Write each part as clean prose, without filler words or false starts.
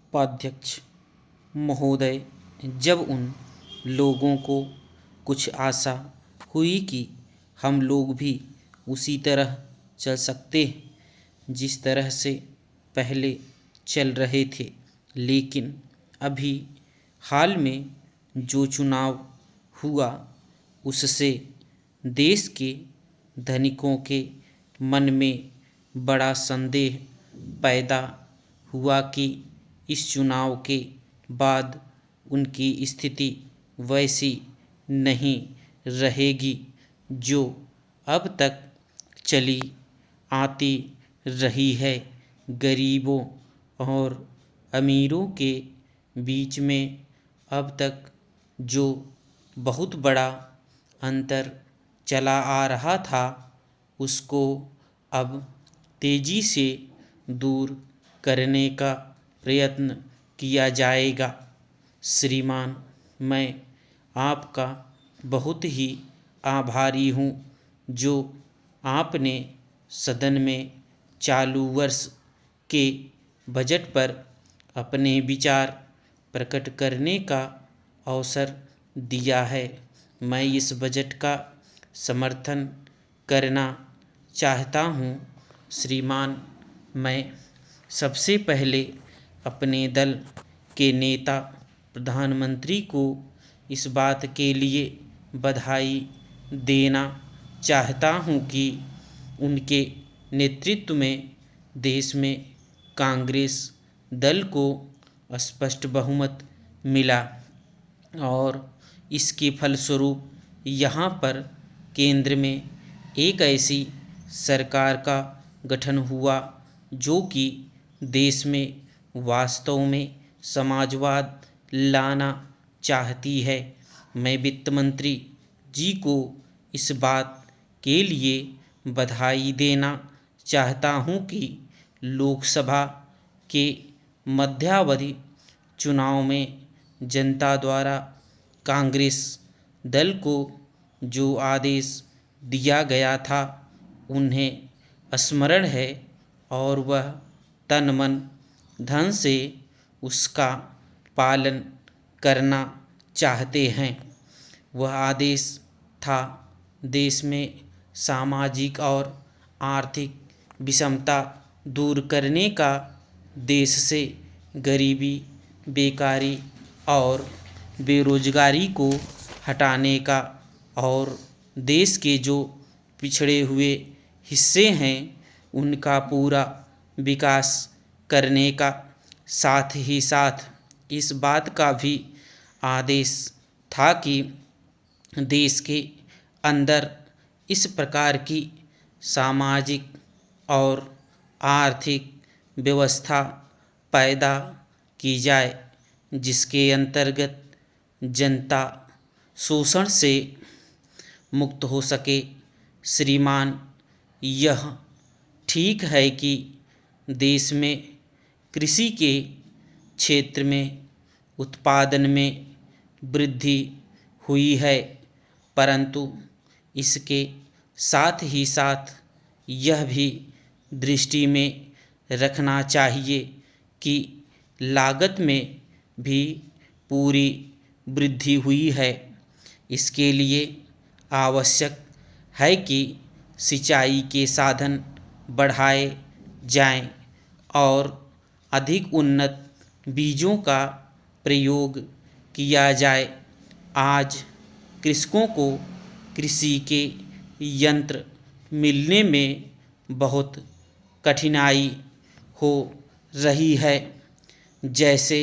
उपाध्यक्ष महोदय, जब उन लोगों को कुछ आशा हुई कि हम लोग भी उसी तरह चल सकते हैं जिस तरह से पहले चल रहे थे, लेकिन अभी हाल में जो चुनाव हुआ उससे देश के धनिकों के मन में बड़ा संदेह पैदा हुआ कि इस चुनाव के बाद उनकी स्थिति वैसी नहीं रहेगी जो अब तक चली आती रही है। गरीबों और अमीरों के बीच में अब तक जो बहुत बड़ा अंतर चला आ रहा था, उसको अब तेजी से दूर करने का प्रयत्न किया जाएगा। श्रीमान, मैं आपका बहुत ही आभारी हूँ जो आपने सदन में चालू वर्ष के बजट पर अपने विचार प्रकट करने का अवसर दिया है। मैं इस बजट का समर्थन करना चाहता हूँ। श्रीमान, मैं सबसे पहले अपने दल के नेता प्रधानमंत्री को इस बात के लिए बधाई देना चाहता हूँ कि उनके नेतृत्व में देश में कांग्रेस दल को स्पष्ट बहुमत मिला और इसके फलस्वरूप यहाँ पर केंद्र में एक ऐसी सरकार का गठन हुआ जो कि देश में वास्तव में समाजवाद लाना चाहती है। मैं वित्त मंत्री जी को इस बात के लिए बधाई देना चाहता हूं कि लोकसभा के मध्यावधि चुनाव में जनता द्वारा कांग्रेस दल को जो आदेश दिया गया था उन्हें स्मरण है और वह तन मन धन से उसका पालन करना चाहते हैं। वह आदेश था देश में सामाजिक और आर्थिक विषमता दूर करने का, देश से गरीबी, बेकारी और बेरोजगारी को हटाने का और देश के जो पिछड़े हुए हिस्से हैं उनका पूरा विकास करने का, साथ ही साथ इस बात का भी आदेश था कि देश के अंदर इस प्रकार की सामाजिक और आर्थिक व्यवस्था पैदा की जाए जिसके अंतर्गत जनता शोषण से मुक्त हो सके। श्रीमान, यह ठीक है कि देश में कृषि के क्षेत्र में उत्पादन में वृद्धि हुई है, परंतु इसके साथ ही साथ यह भी दृष्टि में रखना चाहिए कि लागत में भी पूरी वृद्धि हुई है। इसके लिए आवश्यक है कि सिंचाई के साधन बढ़ाए जाएं और अधिक उन्नत बीजों का प्रयोग किया जाए। आज कृषकों को कृषि के यंत्र मिलने में बहुत कठिनाई हो रही है। जैसे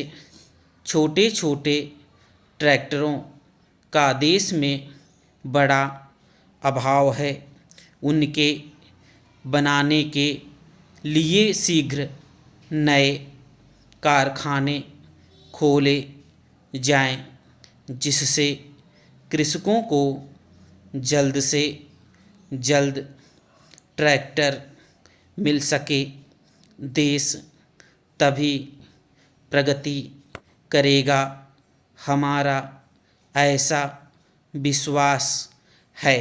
छोटे छोटे ट्रैक्टरों का देश में बड़ा अभाव है, उनके बनाने के लिए शीघ्र नए कारखाने खोले जाएं, जिससे कृषकों को जल्द से जल्द ट्रैक्टर मिल सके। देश तभी प्रगति करेगा, हमारा ऐसा विश्वास है।